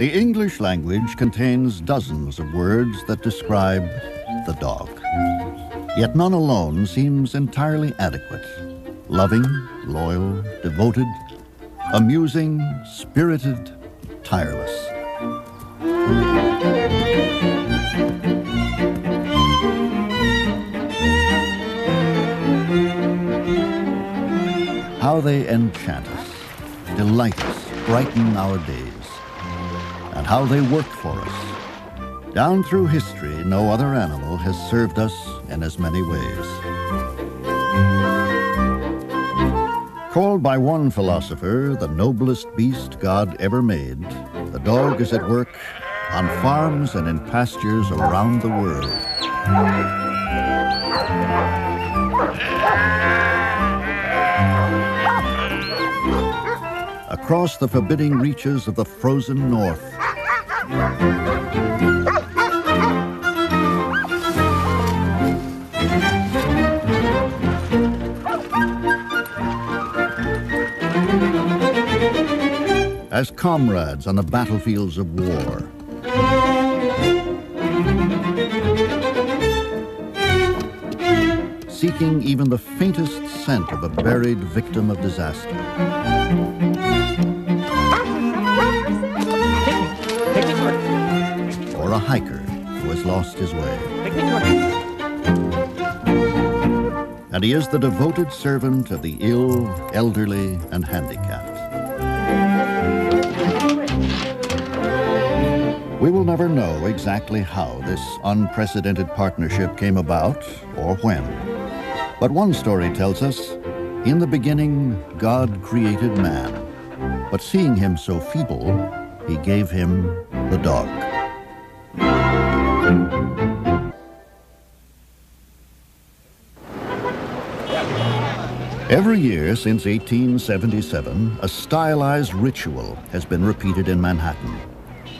The English language contains dozens of words that describe the dog. Yet none alone seems entirely adequate. Loving, loyal, devoted, amusing, spirited, tireless. How they enchant us, delight us, brighten our days. And how they work for us. Down through history, no other animal has served us in as many ways. Called by one philosopher the noblest beast God ever made, the dog is at work on farms and in pastures around the world. Across the forbidding reaches of the frozen north. As comrades on the battlefields of war. Seeking even the faintest scent of a buried victim of disaster. Or a hiker who has lost his way. And he is the devoted servant of the ill, elderly, and handicapped. We will never know exactly how this unprecedented partnership came about or when. But one story tells us, in the beginning, God created man. But seeing him so feeble, he gave him the dog. Every year since 1877, a stylized ritual has been repeated in Manhattan.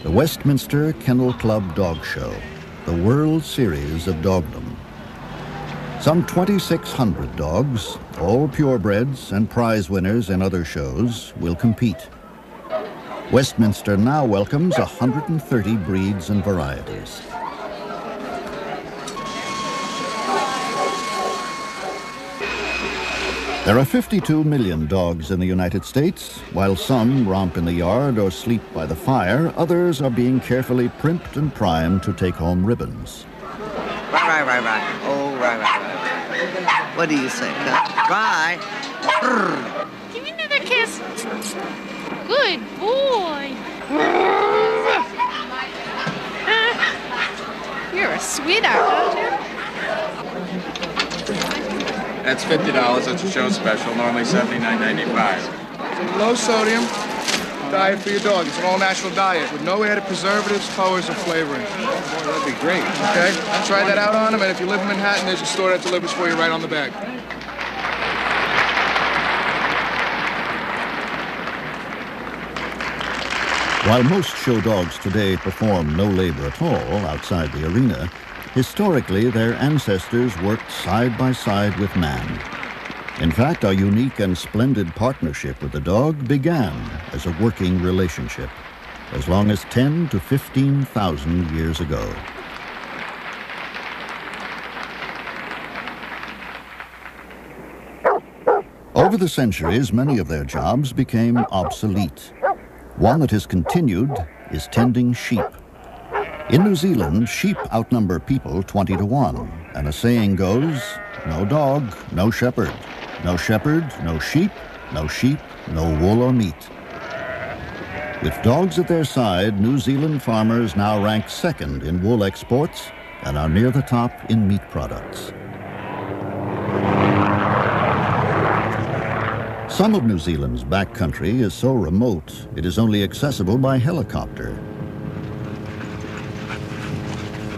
The Westminster Kennel Club Dog Show, the World Series of Dogdom. Some 2,600 dogs, all purebreds and prize winners in other shows, will compete. Westminster now welcomes 130 breeds and varieties. There are 52 million dogs in the United States. While some romp in the yard or sleep by the fire, others are being carefully primped and primed to take home ribbons. Right. Oh, right. What do you say, huh? Right. Give me another kiss. Good boy. You're a sweetheart, aren't you? That's $50. That's a show special, normally $79.95. Low sodium diet for your dog. It's an all-natural diet with no added preservatives, colors, or flavoring. Boy, that'd be great. Okay? Try that out on them, and if you live in Manhattan, there's a store that delivers for you right on the bag. While most show dogs today perform no labor at all outside the arena, historically their ancestors worked side by side with man. In fact, our unique and splendid partnership with the dog began as a working relationship, as long as 10 to 15,000 years ago. Over the centuries, many of their jobs became obsolete. One that has continued is tending sheep. In New Zealand, sheep outnumber people 20 to 1, and a saying goes, no dog, no shepherd. No shepherd, no sheep, no wool or meat. With dogs at their side, New Zealand farmers now rank second in wool exports and are near the top in meat products. Some of New Zealand's backcountry is so remote, it is only accessible by helicopter.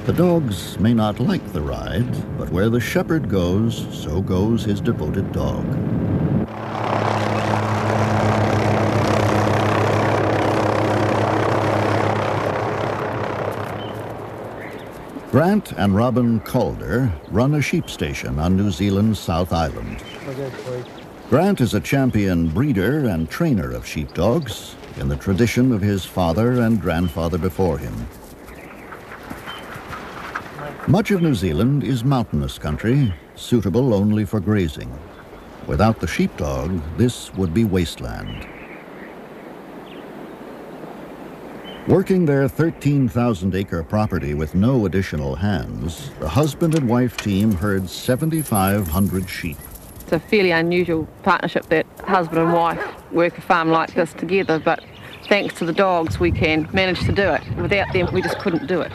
The dogs may not like the ride, but where the shepherd goes, so goes his devoted dog. Grant and Robin Calder run a sheep station on New Zealand's South Island. Grant is a champion breeder and trainer of sheepdogs in the tradition of his father and grandfather before him. Much of New Zealand is mountainous country, suitable only for grazing. Without the sheepdog, this would be wasteland. Working their 13,000-acre property with no additional hands, the husband and wife team herd 7,500 sheep. It's a fairly unusual partnership that husband and wife work a farm like this together, but thanks to the dogs we can manage to do it. Without them, we just couldn't do it.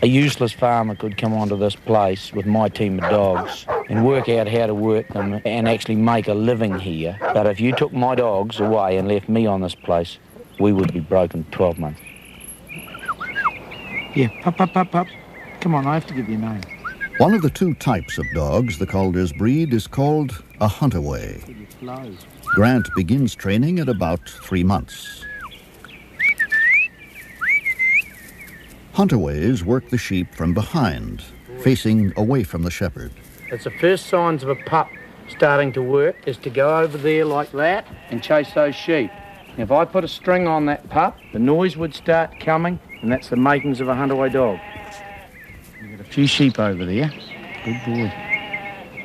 A useless farmer could come onto this place with my team of dogs and work out how to work them and actually make a living here. But if you took my dogs away and left me on this place, we would be broken 12 months. Yeah, pup. Come on, I have to give you a name. One of the two types of dogs the Calders breed is called a huntaway. Grant begins training at about 3 months. Huntaways work the sheep from behind, facing away from the shepherd. It's the first signs of a pup starting to work is to go over there like that and chase those sheep. If I put a string on that pup, the noise would start coming, and that's the makings of a huntaway dog. We've got a few sheep over there. Good boy.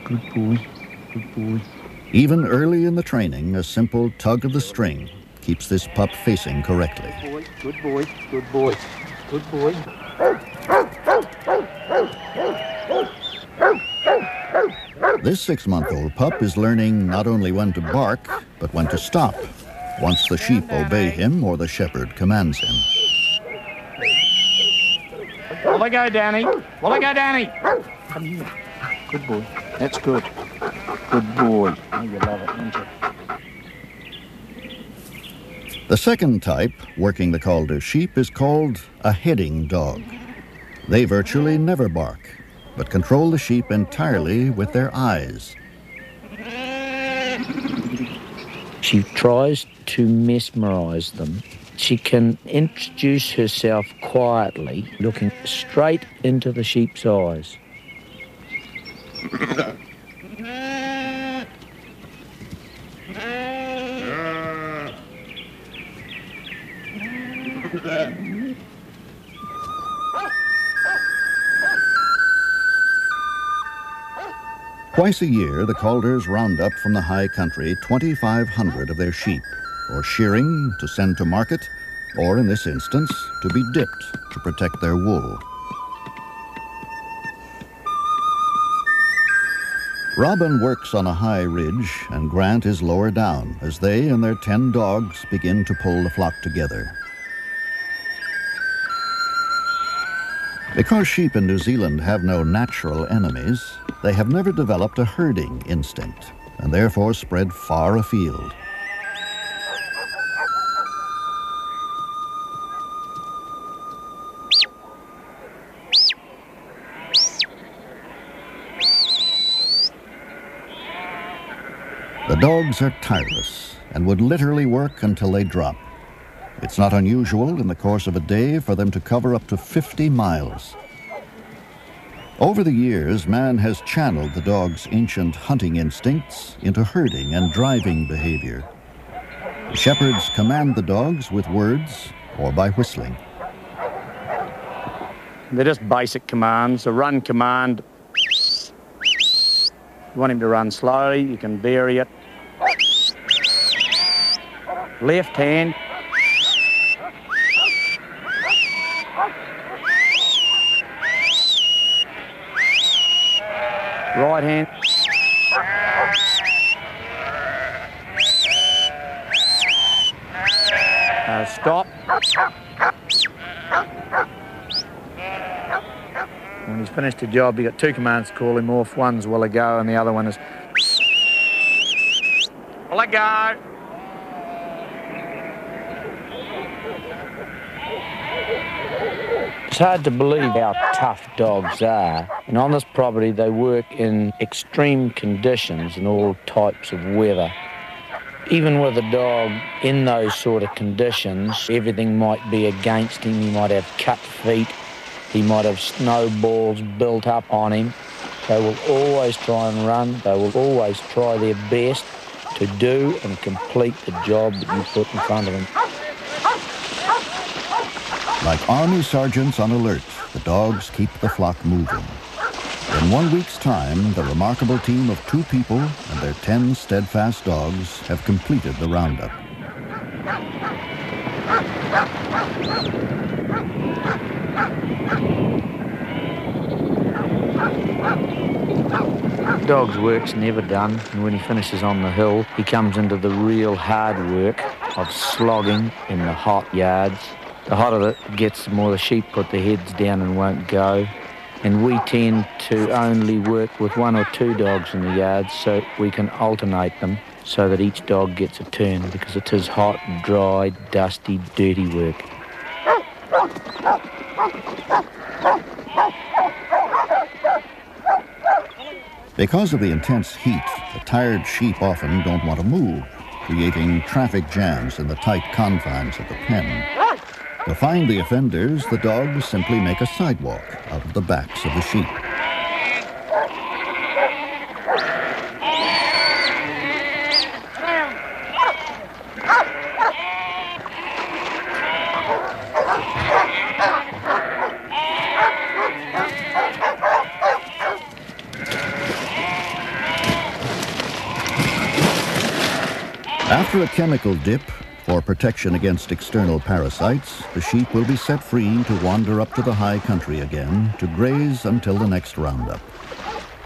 Good boy. Good boy. Even early in the training, a simple tug of the string keeps this pup facing correctly. Good boy. Good boy. Good boy. This 6-month-old pup is learning not only when to bark, but when to stop, once the sheep obey him or the shepherd commands him. Will I go, Danny? Will I go, Danny? Come here. Good boy. That's good. Good boy. Oh, you love it, don't you? The second type, working the Calder sheep, is called a heading dog. They virtually never bark, but control the sheep entirely with their eyes. She tries to mesmerise them. She can introduce herself quietly, looking straight into the sheep's eyes. Twice a year, the Calders round up from the high country 2,500 of their sheep, for shearing to send to market, or in this instance, to be dipped to protect their wool. Robin works on a high ridge, and Grant is lower down as they and their 10 dogs begin to pull the flock together. Because sheep in New Zealand have no natural enemies, they have never developed a herding instinct, and therefore spread far afield. The dogs are tireless and would literally work until they drop. It's not unusual in the course of a day for them to cover up to 50 miles. Over the years, man has channeled the dog's ancient hunting instincts into herding and driving behavior. The shepherds command the dogs with words or by whistling. They're just basic commands. A run command. You want him to run slowly, you can vary it. Left hand. Right hand. Stop. When he's finished the job, you got 2 commands to call him off. One's will I go, and the other one is will I go. It's hard to believe how tough dogs are. And on this property, they work in extreme conditions and all types of weather. Even with a dog in those sort of conditions, everything might be against him. He might have cut feet. He might have snowballs built up on him. They will always try and run. They will always try their best to do and complete the job that you put in front of them. Like army sergeants on alert, the dogs keep the flock moving. In 1 week's time, the remarkable team of 2 people and their 10 steadfast dogs have completed the roundup. Dog's work's never done, and when he finishes on the hill, he comes into the real hard work of slogging in the hot yards. The hotter it gets, the more the sheep put their heads down and won't go. And we tend to only work with 1 or 2 dogs in the yards so we can alternate them so that each dog gets a turn, because it is hot, dry, dusty, dirty work. Because of the intense heat, the tired sheep often don't want to move, creating traffic jams in the tight confines of the pen. To find the offenders, the dogs simply make a sidewalk out of the backs of the sheep. After a chemical dip for protection against external parasites, the sheep will be set free to wander up to the high country again to graze until the next roundup.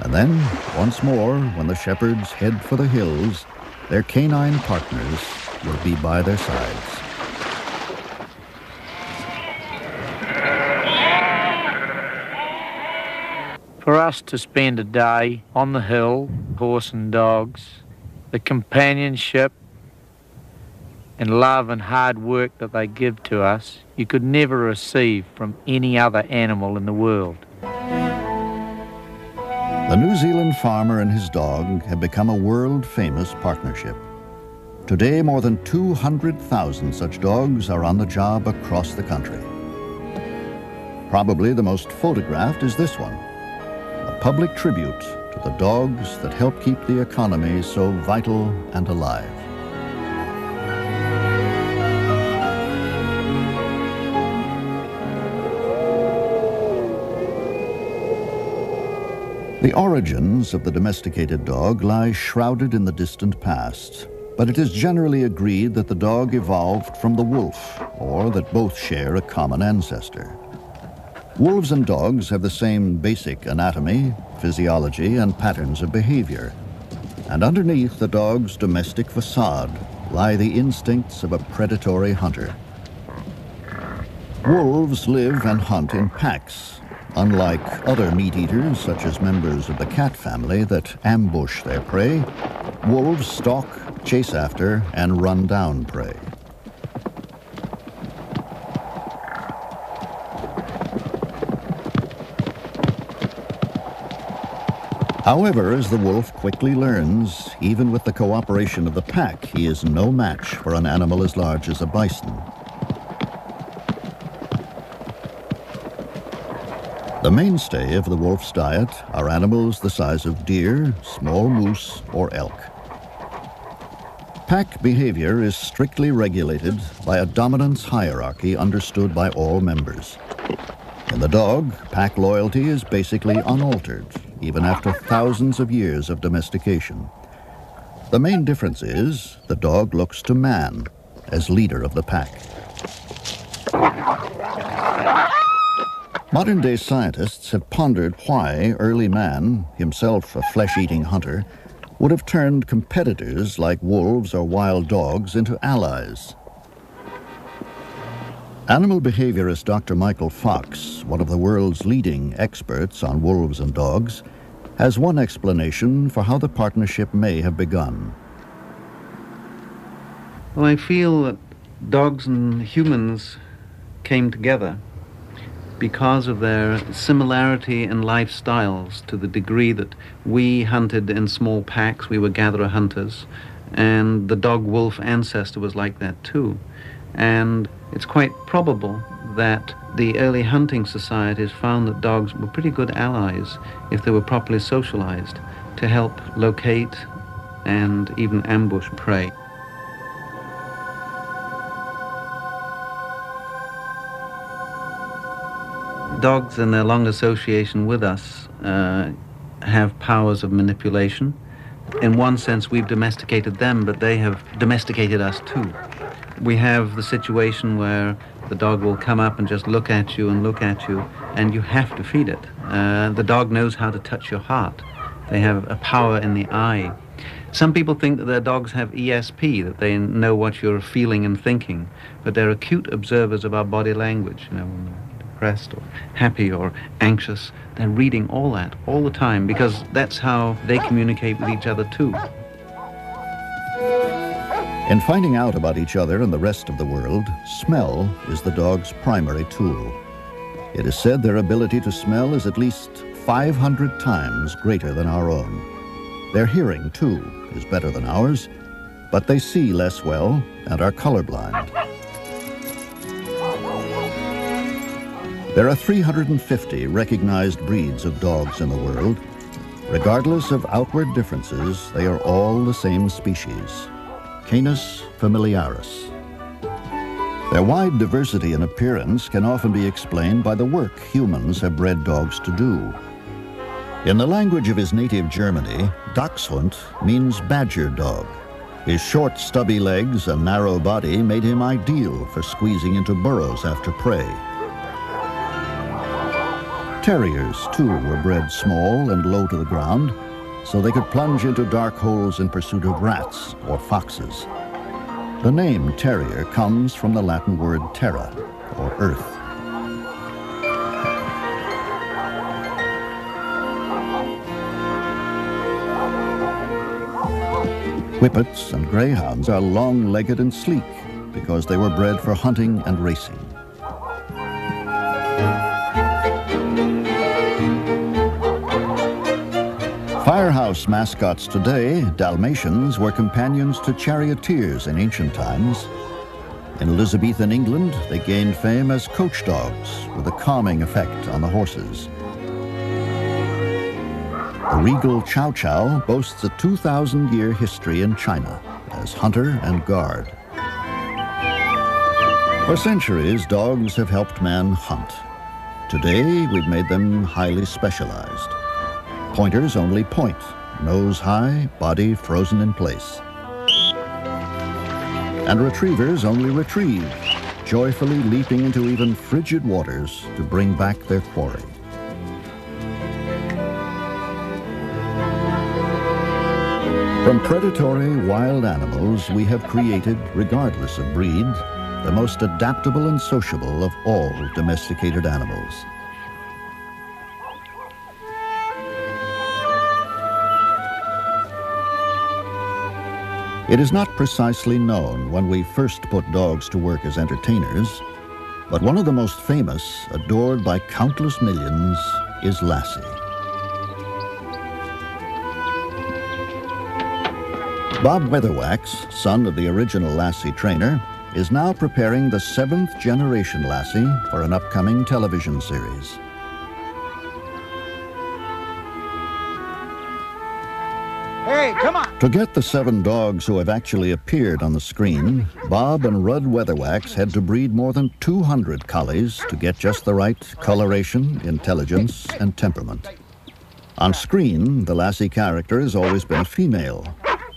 And then, once more, when the shepherds head for the hills, their canine partners will be by their sides. For us to spend a day on the hill, horse and dogs, the companionship and love and hard work that they give to us, you could never receive from any other animal in the world. The New Zealand farmer and his dog have become a world-famous partnership. Today, more than 200,000 such dogs are on the job across the country. Probably the most photographed is this one, a public tribute to the dogs that help keep the economy so vital and alive. The origins of the domesticated dog lie shrouded in the distant past, but it is generally agreed that the dog evolved from the wolf, or that both share a common ancestor. Wolves and dogs have the same basic anatomy, physiology, and patterns of behavior. And underneath the dog's domestic facade lie the instincts of a predatory hunter. Wolves live and hunt in packs. Unlike other meat eaters, such as members of the cat family that ambush their prey, wolves stalk, chase after, and run down prey. However, as the wolf quickly learns, even with the cooperation of the pack, he is no match for an animal as large as a bison. The mainstay of the wolf's diet are animals the size of deer, small moose, or elk. Pack behavior is strictly regulated by a dominance hierarchy understood by all members. In the dog, pack loyalty is basically unaltered, even after thousands of years of domestication. The main difference is the dog looks to man as leader of the pack. Modern-day scientists have pondered why early man, himself a flesh-eating hunter, would have turned competitors like wolves or wild dogs into allies. Animal behaviorist Dr. Michael Fox, one of the world's leading experts on wolves and dogs, has one explanation for how the partnership may have begun. Well, I feel that dogs and humans came together because of their similarity in lifestyles, to the degree that we hunted in small packs, we were gatherer hunters, and the dog-wolf ancestor was like that too. And it's quite probable that the early hunting societies found that dogs were pretty good allies if they were properly socialized to help locate and even ambush prey. Dogs, in their long association with us, have powers of manipulation. In one sense, we've domesticated them, but they have domesticated us too. We have the situation where the dog will come up and just look at you, and you have to feed it. The dog knows how to touch your heart. They have a power in the eye. Some people think that their dogs have ESP, that they know what you're feeling and thinking, but they're acute observers of our body language. You know, when we're depressed or happy or anxious, they're reading all that all the time, because that's how they communicate with each other too. In finding out about each other and the rest of the world, smell is the dog's primary tool. It is said their ability to smell is at least 500 times greater than our own. Their hearing, too, is better than ours, but they see less well and are colorblind. There are 350 recognized breeds of dogs in the world. Regardless of outward differences, they are all the same species, Canis familiaris. Their wide diversity in appearance can often be explained by the work humans have bred dogs to do. In the language of his native Germany, Dachshund means badger dog. His short, stubby legs and narrow body made him ideal for squeezing into burrows after prey. Terriers, too, were bred small and low to the ground, so they could plunge into dark holes in pursuit of rats or foxes. The name terrier comes from the Latin word terra, or earth. Whippets and greyhounds are long-legged and sleek because they were bred for hunting and racing. Firehouse mascots today, Dalmatians, were companions to charioteers in ancient times. In Elizabethan England, they gained fame as coach dogs with a calming effect on the horses. The regal Chow Chow boasts a 2,000-year history in China as hunter and guard. For centuries, dogs have helped man hunt. Today, we've made them highly specialized. Pointers only point, nose high, body frozen in place. And retrievers only retrieve, joyfully leaping into even frigid waters to bring back their quarry. From predatory wild animals, we have created, regardless of breed, the most adaptable and sociable of all domesticated animals. It is not precisely known when we first put dogs to work as entertainers, but one of the most famous, adored by countless millions, is Lassie. Bob Weatherwax, son of the original Lassie trainer, is now preparing the 7th generation Lassie for an upcoming television series. Hey, come on! To get the 7 dogs who have actually appeared on the screen, Bob and Rudd Weatherwax had to breed more than 200 collies to get just the right coloration, intelligence, and temperament. On screen, the Lassie character has always been a female,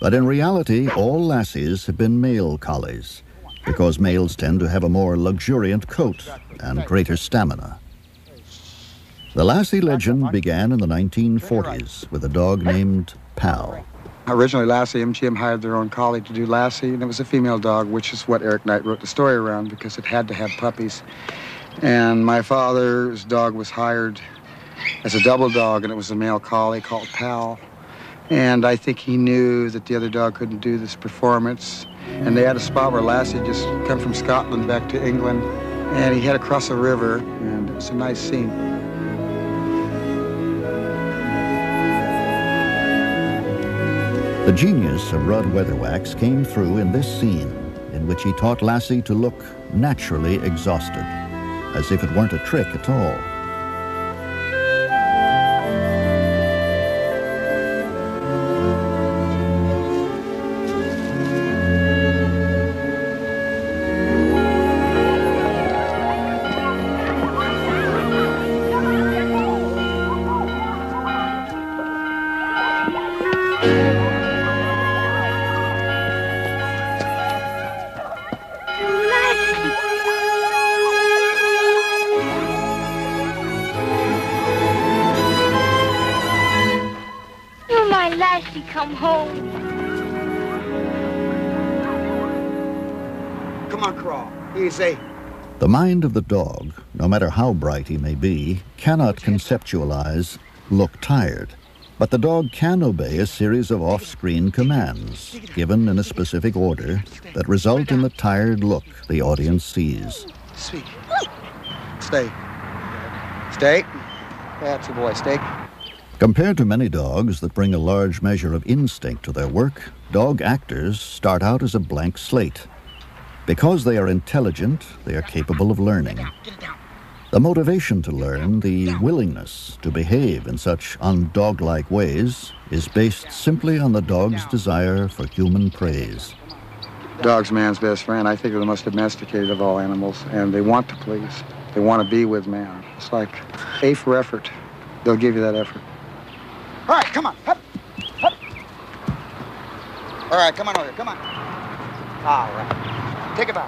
but in reality, all Lassies have been male collies, because males tend to have a more luxuriant coat and greater stamina. The Lassie legend began in the 1940s with a dog named Pal. Originally, Lassie MGM hired their own collie to do Lassie, and it was a female dog, which is what Eric Knight wrote the story around because it had to have puppies. And my father's dog was hired as a double dog, and it was a male collie called Pal. And I think he knew that the other dog couldn't do this performance. And they had a spot where Lassie had just come from Scotland back to England, and he had to cross a river, and it was a nice scene. The genius of Rudd Weatherwax came through in this scene, in which he taught Lassie to look naturally exhausted. as if it weren't a trick at all. Come home. Come on, Crawl. Easy. The mind of the dog, no matter how bright he may be, cannot conceptualize, look tired. But the dog can obey a series of off-screen commands, given in a specific order, that result in the tired look the audience sees. Sweet. Stay. Stay. That's a boy. Stay. Compared to many dogs that bring a large measure of instinct to their work, dog actors start out as a blank slate. Because they are intelligent, they are capable of learning. The motivation to learn, the willingness to behave in such undog-like ways, is based simply on the dog's desire for human praise. Dog's man's best friend. I think they're the most domesticated of all animals, and they want to please. They want to be with man. It's like A for effort. They'll give you that effort. All right, come on. Hup. Hup. All right, come on over here. Come on. All right. Take a bow.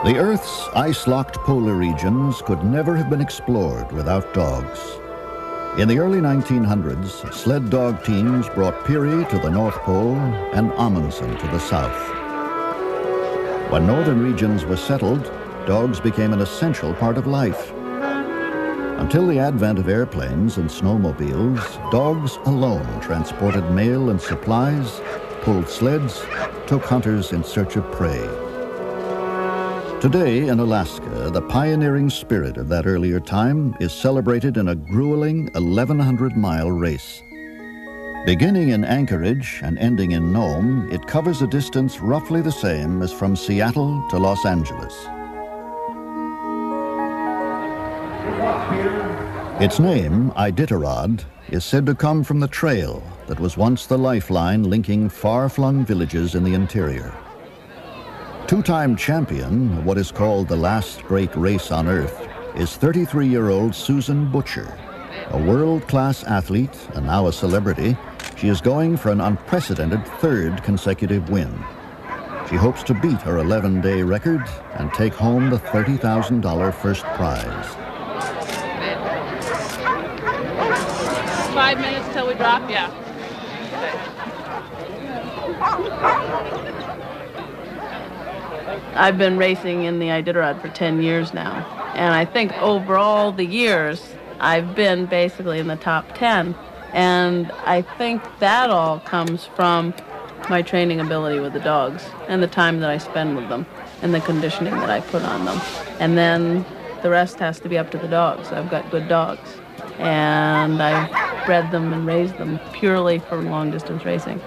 The Earth's ice-locked polar regions could never have been explored without dogs. In the early 1900s, sled dog teams brought Peary to the North Pole and Amundsen to the south. When northern regions were settled, dogs became an essential part of life. Until the advent of airplanes and snowmobiles, dogs alone transported mail and supplies, pulled sleds, took hunters in search of prey. Today in Alaska, the pioneering spirit of that earlier time is celebrated in a grueling 1,100-mile race. Beginning in Anchorage and ending in Nome, it covers a distance roughly the same as from Seattle to Los Angeles. Its name, Iditarod, is said to come from the trail that was once the lifeline linking far-flung villages in the interior. Two-time champion of what is called the last great race on Earth is 33-year-old Susan Butcher. A world-class athlete and now a celebrity, she is going for an unprecedented third consecutive win. She hopes to beat her 11-day record and take home the $30,000 first prize. 5 minutes till we drop, yeah. I've been racing in the Iditarod for 10 years now, and I think over all the years, I've been basically in the top 10, and I think that all comes from my training ability with the dogs, and the time that I spend with them, and the conditioning that I put on them. And then the rest has to be up to the dogs. I've got good dogs, and I've bred them and raised them purely for long-distance racing.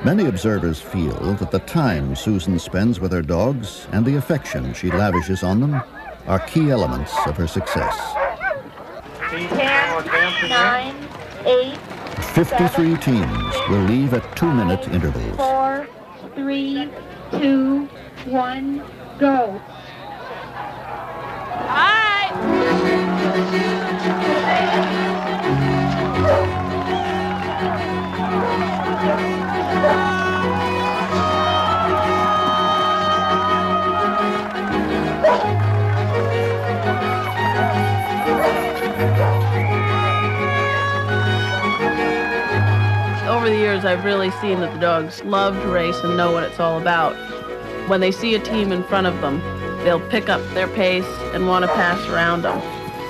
Many observers feel that the time Susan spends with her dogs and the affection she lavishes on them are key elements of her success. 10, 9, 8, 53 teams will leave at 2-minute intervals. 4, 3, 2, 1, go. Over the years, I've really seen that the dogs love to race and know what it's all about. When they see a team in front of them, they'll pick up their pace and want to pass around them.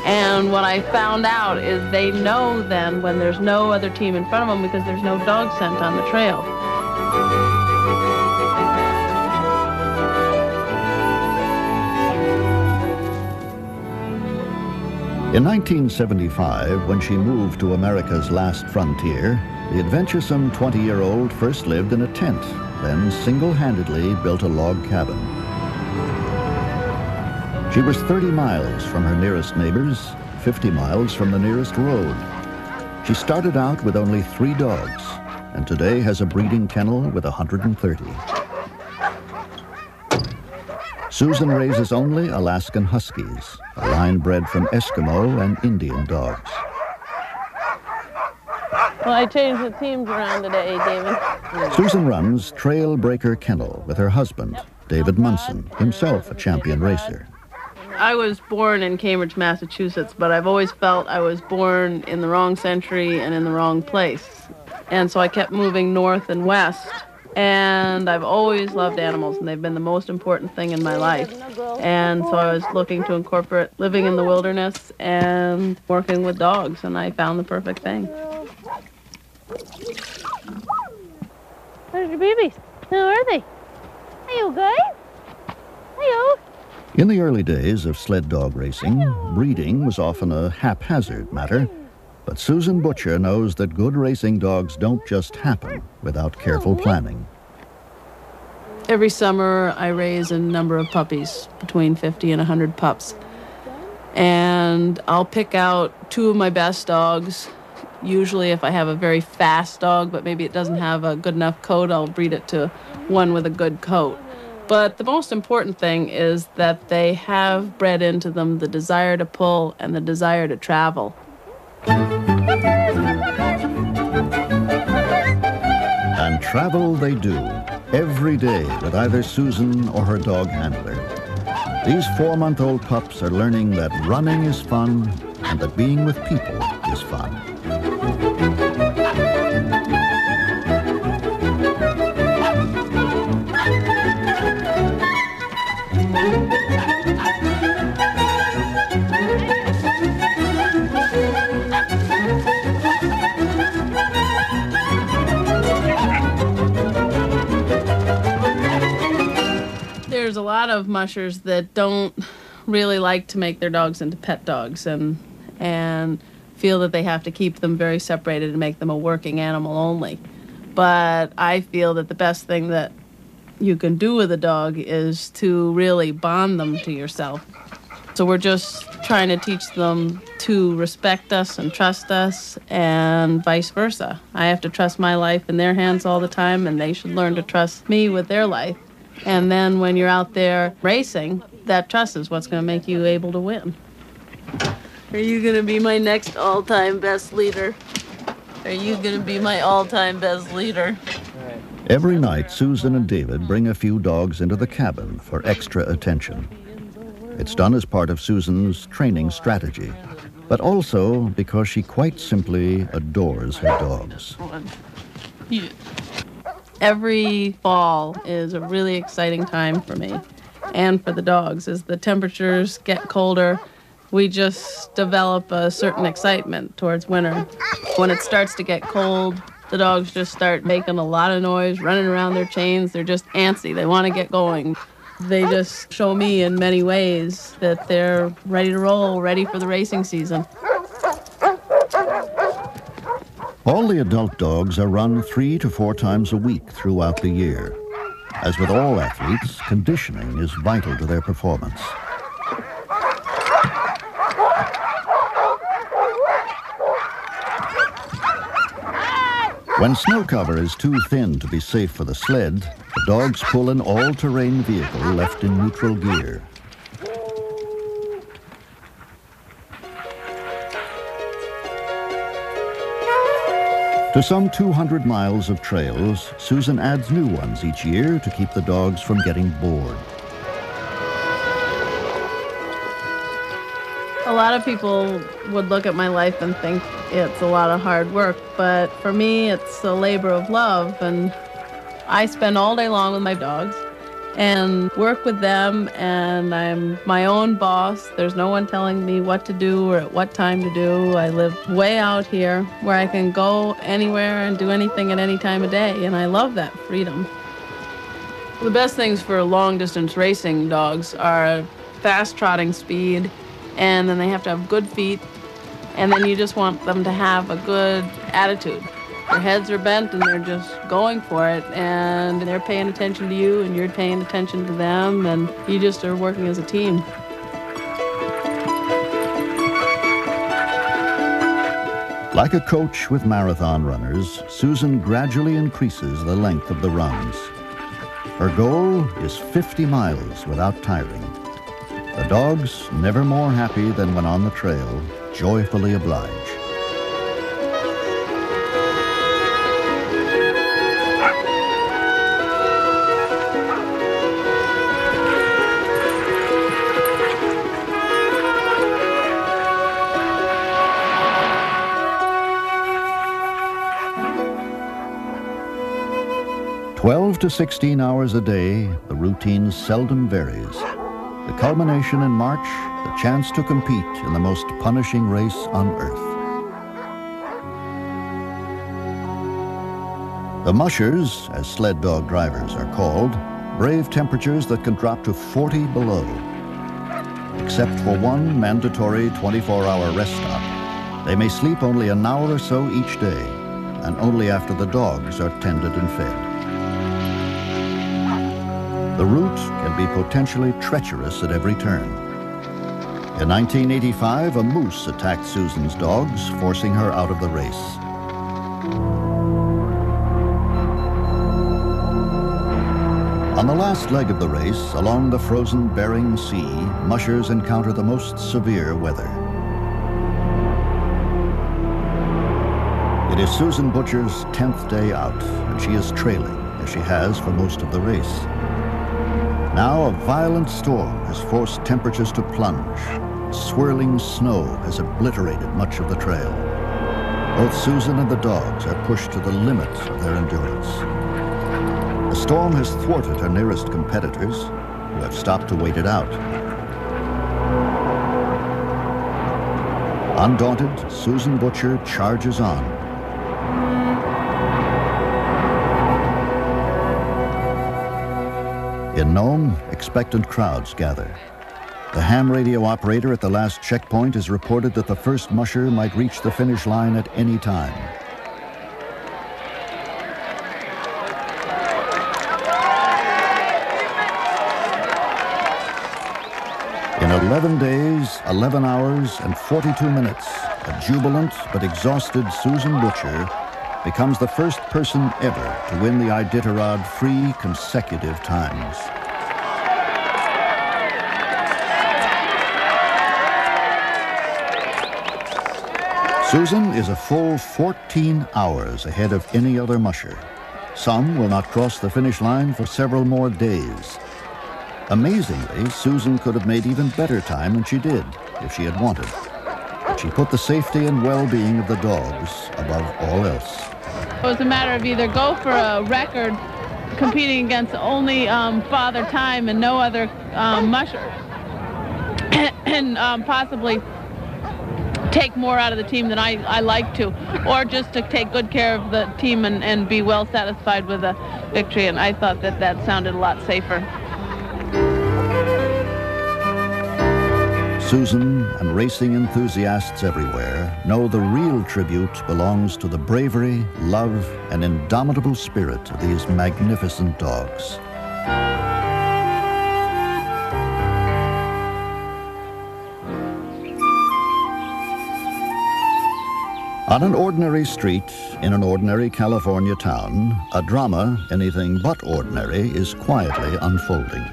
And what I found out is they know then when there's no other team in front of them because there's no dog scent on the trail. In 1975, when she moved to America's last frontier, the adventuresome 20-year-old first lived in a tent, then single-handedly built a log cabin. She was 30 miles from her nearest neighbors, 50 miles from the nearest road. She started out with only 3 dogs, and today has a breeding kennel with 130. Susan raises only Alaskan Huskies, a line bred from Eskimo and Indian dogs. Well, I changed the teams around today, David. Susan runs Trailbreaker Kennel with her husband, David Munson, himself a champion racer. I was born in Cambridge, Massachusetts, but I've always felt I was born in the wrong century and in the wrong place. And so I kept moving north and west. And I've always loved animals, and they've been the most important thing in my life. And so I was looking to incorporate living in the wilderness and working with dogs, and I found the perfect thing. Where's your babies? Who are they? Hey, you guys. Hey, In the early days of sled dog racing, breeding was often a haphazard matter. But Susan Butcher knows that good racing dogs don't just happen without careful planning. Every summer, I raise a number of puppies, between 50 and 100 pups. And I'll pick out 2 of my best dogs. Usually if I have a very fast dog, but maybe it doesn't have a good enough coat, I'll breed it to one with a good coat. But the most important thing is that they have bred into them the desire to pull and the desire to travel. And travel they do, every day with either Susan or her dog handler. These 4-month-old pups are learning that running is fun and that being with people is fun. There's a lot of mushers that don't really like to make their dogs into pet dogs and feel that they have to keep them very separated and make them a working animal only. But I feel that the best thing that you can do with a dog is to really bond them to yourself. So we're just trying to teach them to respect us and trust us and vice versa. I have to trust my life in their hands all the time, and they should learn to trust me with their life. And then when you're out there racing, that trust is what's going to make you able to win. Are you going to be my next all-time best leader? Are you going to be my all-time best leader? Every night, Susan and David bring a few dogs into the cabin for extra attention. It's done as part of Susan's training strategy, but also because she quite simply adores her dogs. Every fall is a really exciting time for me and for the dogs. As the temperatures get colder, we just develop a certain excitement towards winter. When it starts to get cold, the dogs just start making a lot of noise, running around their chains. They're just antsy. They want to get going. They just show me in many ways that they're ready to roll, ready for the racing season. All the adult dogs are run 3 to 4 times a week throughout the year. As with all athletes, conditioning is vital to their performance. When snow cover is too thin to be safe for the sled, the dogs pull an all-terrain vehicle left in neutral gear. To some 200 miles of trails, Susan adds new ones each year to keep the dogs from getting bored. A lot of people would look at my life and think it's a lot of hard work, but for me it's a labor of love, and I spend all day long with my dogs and work with them, and I'm my own boss. There's no one telling me what to do or at what time to do. I live way out here where I can go anywhere and do anything at any time of day, and I love that freedom. The best things for long-distance racing dogs are fast trotting speed and then they have to have good feet, and then you just want them to have a good attitude. Their heads are bent and they're just going for it, and they're paying attention to you and you're paying attention to them, and you just are working as a team. Like a coach with marathon runners, Susan gradually increases the length of the runs. Her goal is 50 miles without tiring. The dogs, never more happy than when on the trail, joyfully oblige. "12 to 16 hours a day, the routine seldom varies. The culmination in March, the chance to compete in the most punishing race on earth. The mushers, as sled dog drivers are called, brave temperatures that can drop to 40 below. Except for one mandatory 24-hour rest stop, they may sleep only an hour or so each day, and only after the dogs are tended and fed. The route can be potentially treacherous at every turn. In 1985, a moose attacked Susan's dogs, forcing her out of the race. On the last leg of the race, along the frozen Bering Sea, mushers encounter the most severe weather. It is Susan Butcher's 10th day out, and she is trailing, as she has for most of the race. Now a violent storm has forced temperatures to plunge. Swirling snow has obliterated much of the trail. Both Susan and the dogs are pushed to the limit of their endurance. The storm has thwarted her nearest competitors, who have stopped to wait it out. Undaunted, Susan Butcher charges on. In Nome, expectant crowds gather. The ham radio operator at the last checkpoint has reported that the first musher might reach the finish line at any time. In 11 days, 11 hours, and 42 minutes, a jubilant but exhausted Susan Butcher becomes the first person ever to win the Iditarod 3 consecutive times. Susan is a full 14 hours ahead of any other musher. Some will not cross the finish line for several more days. Amazingly, Susan could have made even better time than she did if she had wanted. But she put the safety and well-being of the dogs above all else. It was a matter of either go for a record competing against only Father Time and no other musher, and possibly take more out of the team than I like to, or just to take good care of the team and be well satisfied with a victory, and I thought that that sounded a lot safer. Susan and racing enthusiasts everywhere know the real tribute belongs to the bravery, love, and indomitable spirit of these magnificent dogs. On an ordinary street in an ordinary California town, a drama, anything but ordinary, is quietly unfolding.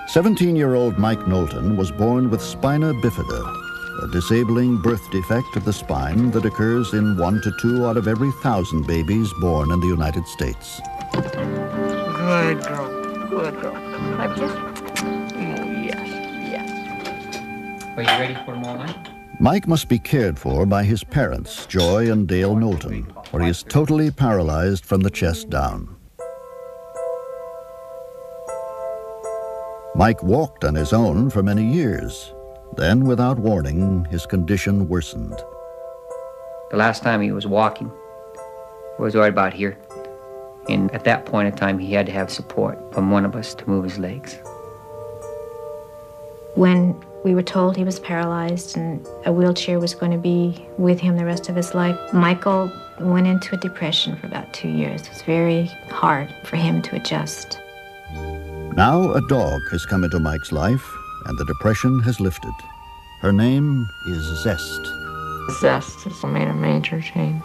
17-year-old Mike Knowlton was born with spina bifida, a disabling birth defect of the spine that occurs in 1 to 2 out of every 1,000 babies born in the United States. Good girl. Good girl. I just... Oh, yes, yes. Are you ready for more line? Mike must be cared for by his parents, Joy and Dale Knowlton, where he is totally paralyzed from the chest down. Mike walked on his own for many years. Then, without warning, his condition worsened. The last time he was walking was right about here. And at that point in time, he had to have support from one of us to move his legs. When we were told he was paralyzed and a wheelchair was going to be with him the rest of his life, Michael went into a depression for about 2 years. It was very hard for him to adjust. Now a dog has come into Mike's life, and the depression has lifted. Her name is Zest. Zest has made a major change.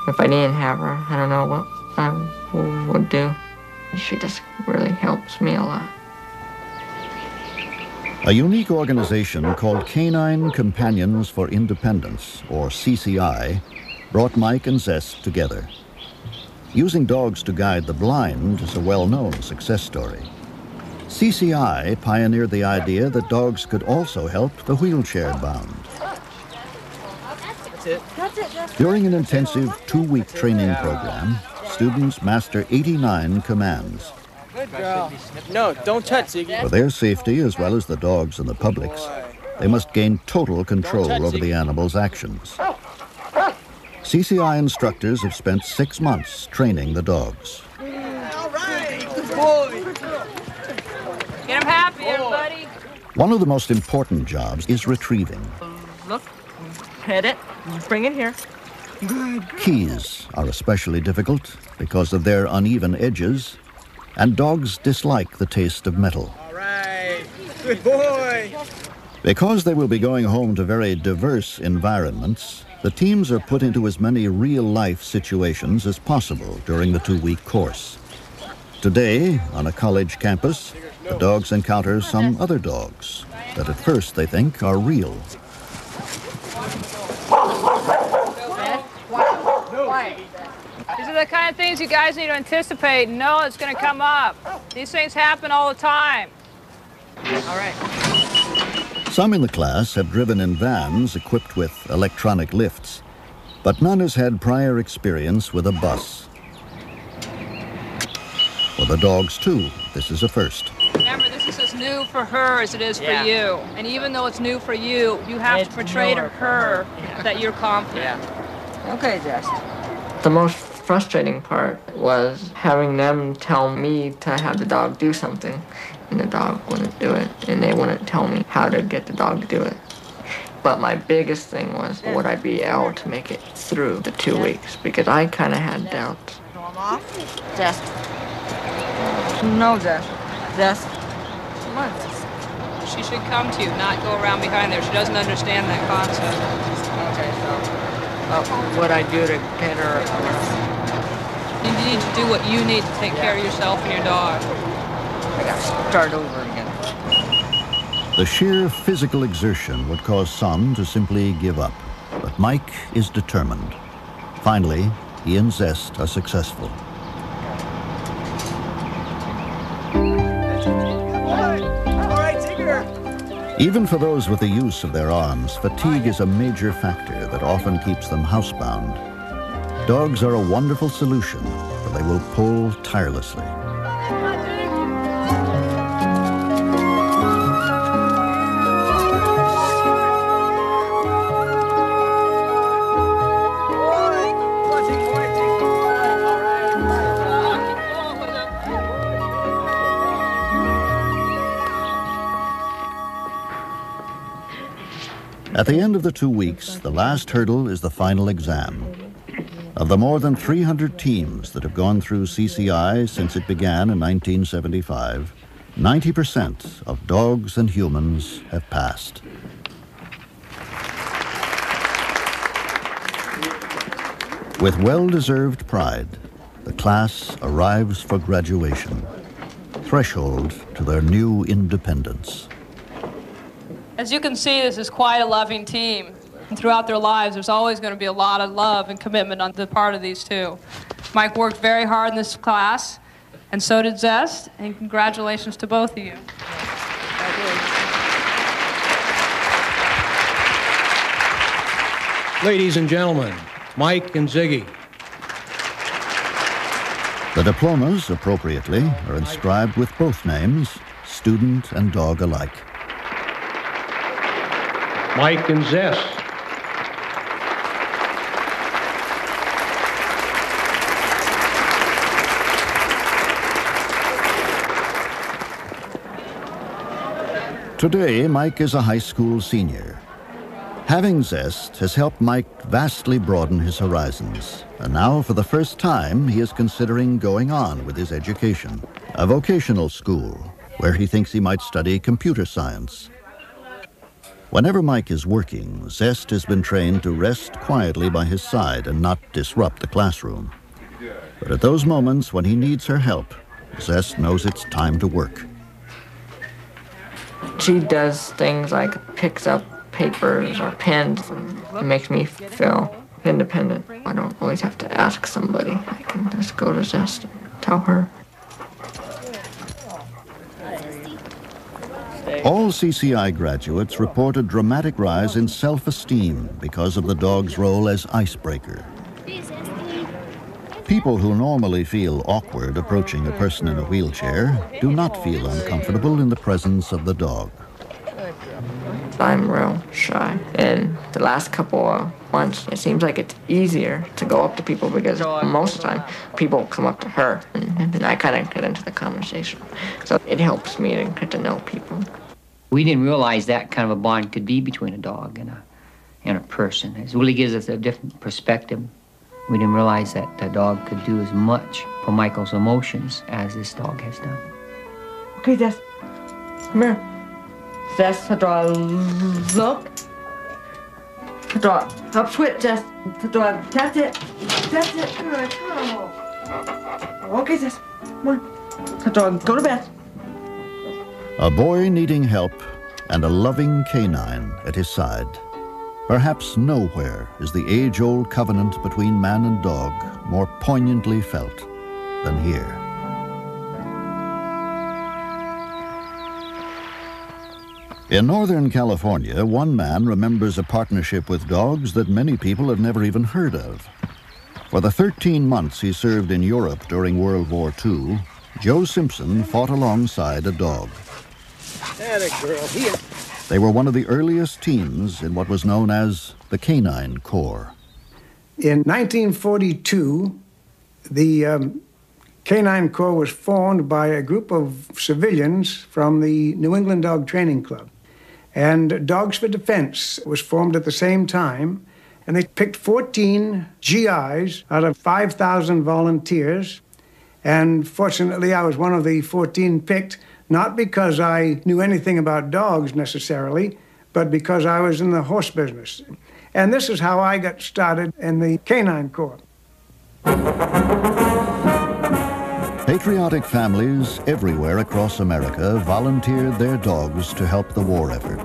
If I didn't have her, I don't know what I would do. She just really helps me a lot. A unique organization called Canine Companions for Independence, or CCI, brought Mike and Zest together. Using dogs to guide the blind is a well-known success story. CCI pioneered the idea that dogs could also help the wheelchair-bound. During an intensive 2-week training program, students master 89 commands. Good girl. No, don't touch, Ziggy. For their safety, as well as the dogs and the public's, they must gain total control over the animal's actions. CCI instructors have spent 6 months training the dogs. All right, good boy. Get him happy, everybody. One of the most important jobs is retrieving. Look, pet it, bring it here. Good. Keys are especially difficult because of their uneven edges, and dogs dislike the taste of metal. All right, good boy. Because they will be going home to very diverse environments, the teams are put into as many real-life situations as possible during the 2-week course. Today, on a college campus, the dogs encounter some other dogs that at first they think are real. These are the kind of things you guys need to anticipate and know it's going to come up. These things happen all the time. All right. Some in the class have driven in vans equipped with electronic lifts, but none has had prior experience with a bus. For the dogs, too, this is a first. Remember, this is as new for her as it is for you. And even though it's new for you, you have to portray to her that you're confident. Okay, Jess. The most frustrating part was having them tell me to have the dog do something, and the dog wouldn't do it, and they wouldn't tell me how to get the dog to do it. But my biggest thing was, would I be able to make it through the 2 weeks? Because I kind of had doubts. Jess. No, Jess. Jess. Come on. She should come to you, not go around behind there. She doesn't understand that concept. Okay, so what I do to get her? You need to do what you need to take care of yourself and your dog. I got to start over again. The sheer physical exertion would cause some to simply give up, but Mike is determined. Finally, he and Zest are successful. Even for those with the use of their arms, fatigue is a major factor that often keeps them housebound. Dogs are a wonderful solution, for they will pull tirelessly. At the end of the 2 weeks, the last hurdle is the final exam. Of the more than 300 teams that have gone through CCI since it began in 1975, 90% of dogs and humans have passed. With well-deserved pride, the class arrives for graduation, threshold to their new independence. As you can see, this is quite a loving team. And throughout their lives, there's always going to be a lot of love and commitment on the part of these two. Mike worked very hard in this class, and so did Zest, and congratulations to both of you. Ladies and gentlemen, Mike and Ziggy. The diplomas, appropriately, are inscribed with both names, student and dog alike. Mike and Zest. Today, Mike is a high school senior. Having Zest has helped Mike vastly broaden his horizons, and now for the first time he is considering going on with his education, a vocational school where he thinks he might study computer science. Whenever Mike is working, Zest has been trained to rest quietly by his side and not disrupt the classroom. But at those moments when he needs her help, Zest knows it's time to work. She does things like picks up papers or pens. It makes me feel independent. I don't always have to ask somebody. I can just go to Zest and tell her. All CCI graduates report a dramatic rise in self-esteem because of the dog's role as icebreaker. People who normally feel awkward approaching a person in a wheelchair do not feel uncomfortable in the presence of the dog. I'm real shy, and the last couple of months, it seems like it's easier to go up to people because most of the time, people come up to her, and then I kind of get into the conversation. So it helps me to get to know people. We didn't realize that kind of a bond could be between a dog and a person. It really gives us a different perspective. We didn't realize that the dog could do as much for Michael's emotions as this dog has done. Okay, Zest, come here. Zest, draw, look. Draw, help switch, Zest. Draw, that's it. That's it, good, come on. Okay, Zest, come on. Draw, go to bed. A boy needing help and a loving canine at his side. Perhaps nowhere is the age-old covenant between man and dog more poignantly felt than here. In Northern California, one man remembers a partnership with dogs that many people have never even heard of. For the 13 months he served in Europe during World War II, Joe Simpson fought alongside a dog. Atta girl, here. They were one of the earliest teams in what was known as the Canine Corps. In 1942, the Canine Corps was formed by a group of civilians from the New England Dog Training Club. And Dogs for Defense was formed at the same time, and they picked 14 GIs out of 5,000 volunteers. And fortunately, I was one of the 14 picked, not because I knew anything about dogs necessarily, but because I was in the horse business. And this is how I got started in the Canine Corps. Patriotic families everywhere across America volunteered their dogs to help the war effort.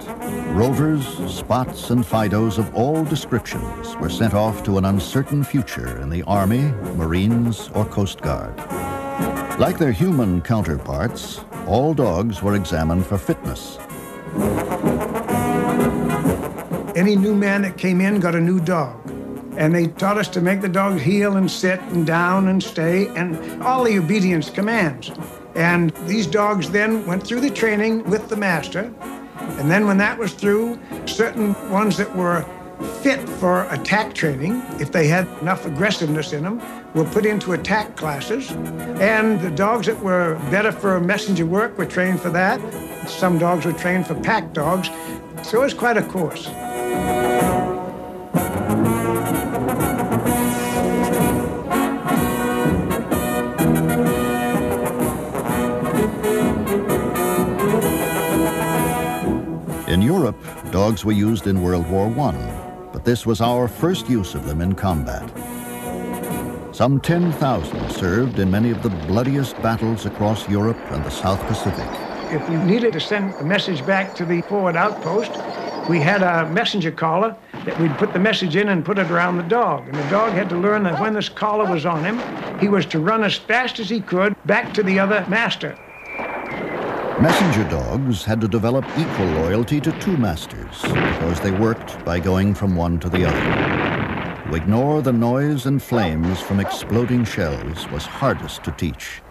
Rovers, Spots, and Fidos of all descriptions were sent off to an uncertain future in the Army, Marines, or Coast Guard. Like their human counterparts, all dogs were examined for fitness. Any new man that came in got a new dog. And they taught us to make the dogs heel and sit and down and stay and all the obedience commands. And these dogs then went through the training with the master. And then when that was through, certain ones that were fit for attack training, if they had enough aggressiveness in them, were put into attack classes. And the dogs that were better for messenger work were trained for that. Some dogs were trained for pack dogs. So it was quite a course. In Europe, dogs were used in World War I, but this was our first use of them in combat. Some 10,000 served in many of the bloodiest battles across Europe and the South Pacific. If we needed to send a message back to the forward outpost, we had a messenger collar that we'd put the message in and put it around the dog. And the dog had to learn that when this collar was on him, he was to run as fast as he could back to the other master. Messenger dogs had to develop equal loyalty to two masters because they worked by going from one to the other. To ignore the noise and flames from exploding shells was hardest to teach.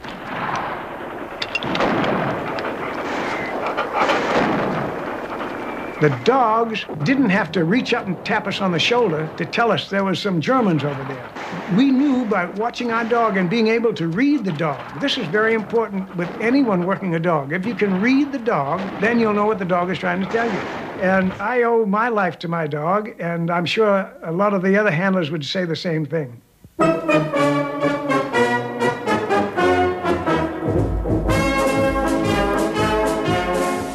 The dogs didn't have to reach up and tap us on the shoulder to tell us there was some Germans over there. We knew by watching our dog and being able to read the dog. This is very important with anyone working a dog. If you can read the dog, then you'll know what the dog is trying to tell you. And I owe my life to my dog, and I'm sure a lot of the other handlers would say the same thing.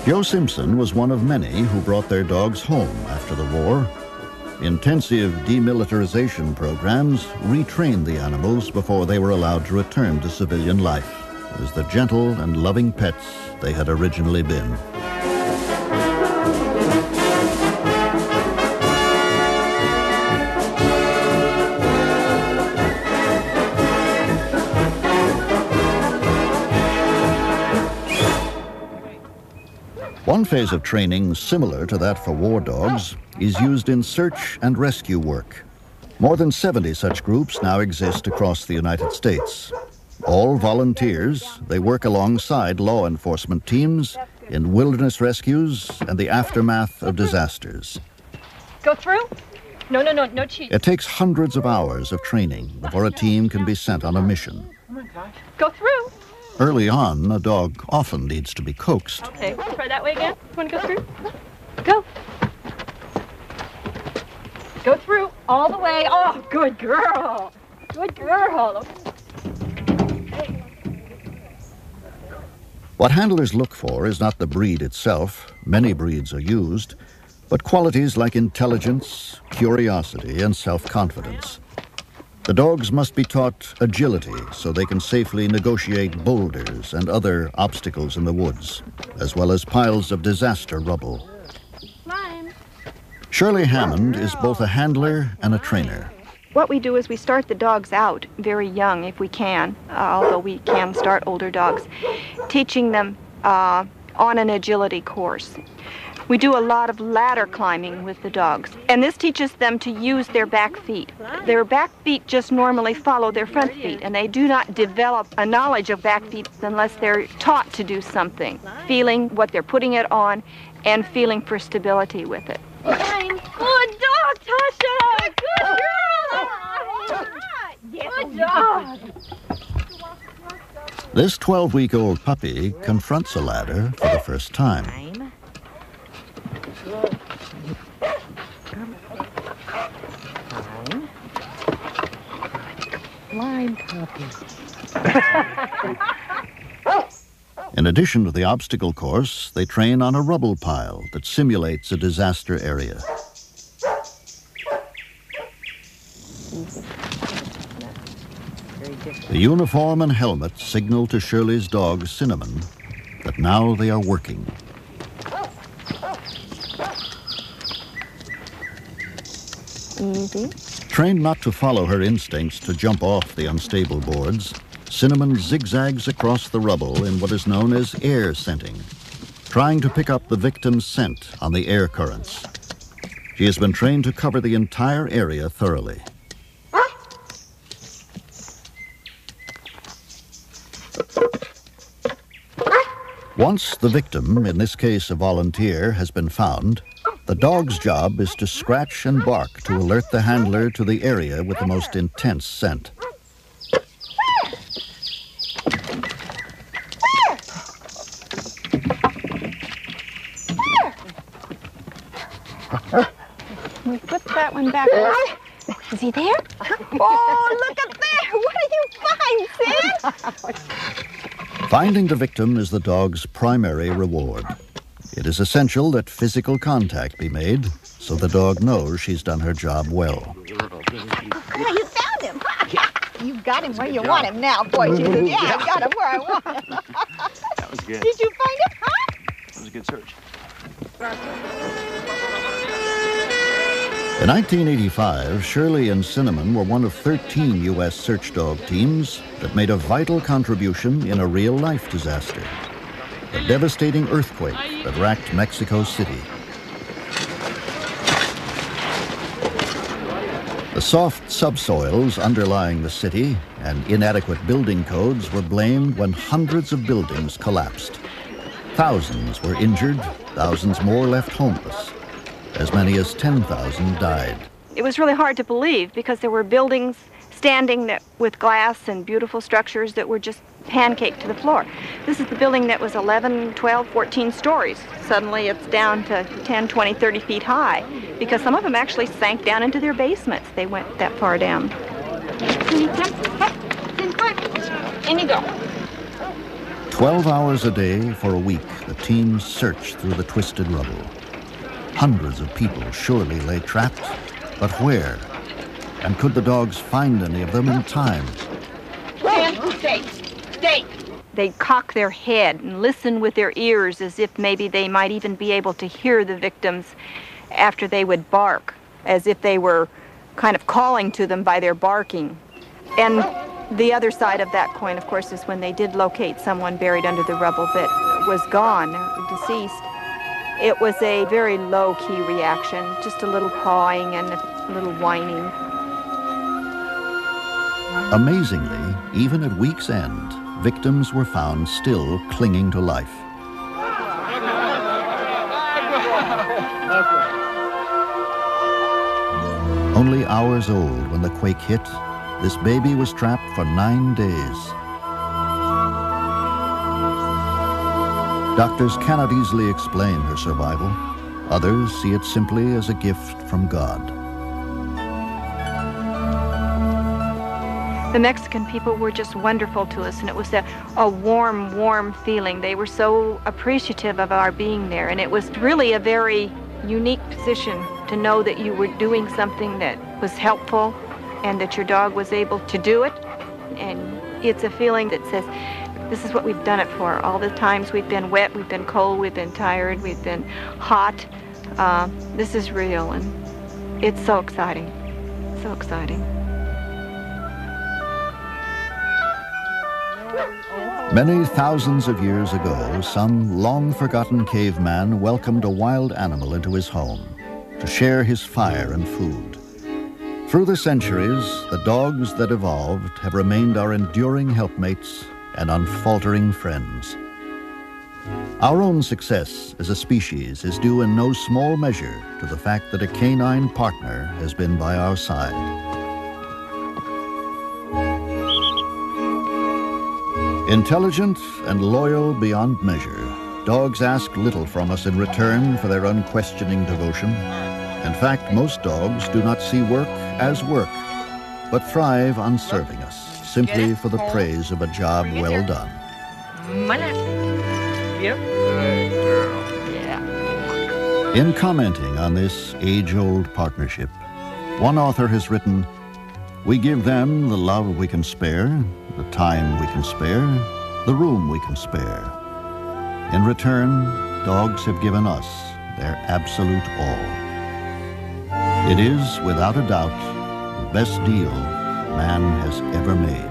Joe Simpson was one of many who brought their dogs home after the war. Intensive demilitarization programs retrained the animals before they were allowed to return to civilian life as the gentle and loving pets they had originally been. One phase of training similar to that for war dogs is used in search and rescue work. More than 70 such groups now exist across the United States. All volunteers, they work alongside law enforcement teams in wilderness rescues and the aftermath of disasters. Go through? No cheat. It takes hundreds of hours of training before a team can be sent on a mission. Go through. Early on, a dog often needs to be coaxed. Okay, try that way again. Want to go through? Go. Go through all the way. Oh, good girl. Good girl. What handlers look for is not the breed itself, many breeds are used, but qualities like intelligence, curiosity, and self-confidence. The dogs must be taught agility so they can safely negotiate boulders and other obstacles in the woods, as well as piles of disaster rubble. Shirley Hammond is both a handler and a trainer. What we do is we start the dogs out very young if we can, although we can start older dogs, teaching them on an agility course. We do a lot of ladder climbing with the dogs, and this teaches them to use their back feet. Their back feet just normally follow their front feet, and they do not develop a knowledge of back feet unless they're taught to do something, feeling what they're putting it on and feeling for stability with it. Good dog, Tasha! Good girl! Good dog! This 12-week-old puppy confronts a ladder for the first time. Line puppy. In addition to the obstacle course, they train on a rubble pile that simulates a disaster area. The uniform and helmet signal to Shirley's dog, Cinnamon, that now they are working. Easy. Trained not to follow her instincts to jump off the unstable boards, Cinnamon zigzags across the rubble in what is known as air scenting, trying to pick up the victim's scent on the air currents. She has been trained to cover the entire area thoroughly. Once the victim, in this case a volunteer, has been found, the dog's job is to scratch and bark to alert the handler to the area with the most intense scent. We flip that one back. Is he there? Oh, look up there! What do you find, Sid? Finding the victim is the dog's primary reward. It is essential that physical contact be made so the dog knows she's done her job well. You found him. You've got him where you want him now, boy. Yeah, I got him where I want him. That was good. Did you find him, huh? That was a good search. In 1985, Shirley and Cinnamon were one of 13 U.S. search dog teams that made a vital contribution in a real-life disaster, the devastating earthquake that racked Mexico City. The soft subsoils underlying the city and inadequate building codes were blamed when hundreds of buildings collapsed. Thousands were injured, thousands more left homeless, As many as 10,000 died. It was really hard to believe because there were buildings standing with glass and beautiful structures that were just pancaked to the floor. This is the building that was 11, 12, 14 stories. Suddenly it's down to 10, 20, 30 feet high because some of them actually sank down into their basements. They went that far down. In you go. 12 hours a day for a week, the team searched through the twisted rubble. Hundreds of people surely lay trapped, but where? And could the dogs find any of them in time? Stay. They'd cock their head and listen with their ears as if maybe they might even be able to hear the victims after they would bark, as if they were kind of calling to them by their barking. And the other side of that coin, of course, is when they did locate someone buried under the rubble that was gone, deceased. It was a very low-key reaction, just a little pawing and a little whining. Amazingly, even at week's end, victims were found still clinging to life. Only hours old when the quake hit, this baby was trapped for 9 days. Doctors cannot easily explain her survival. Others see it simply as a gift from God. The Mexican people were just wonderful to us, and it was a warm, warm feeling. They were so appreciative of our being there, and it was really a very unique position to know that you were doing something that was helpful and that your dog was able to do it. And it's a feeling that says, this is what we've done it for. All the times we've been wet, we've been cold, we've been tired, we've been hot. This is real, and it's so exciting, so exciting. Many thousands of years ago, some long-forgotten caveman welcomed a wild animal into his home to share his fire and food. Through the centuries, the dogs that evolved have remained our enduring helpmates and unfaltering friends. Our own success as a species is due in no small measure to the fact that a canine partner has been by our side. Intelligent and loyal beyond measure, dogs ask little from us in return for their unquestioning devotion. In fact, most dogs do not see work as work, but thrive on serving us, simply for the praise of a job well done. Yep. Yeah. In commenting on this age-old partnership, one author has written, "We give them the love we can spare, the time we can spare, the room we can spare. In return, dogs have given us their absolute all. It is, without a doubt, the best deal man has ever made."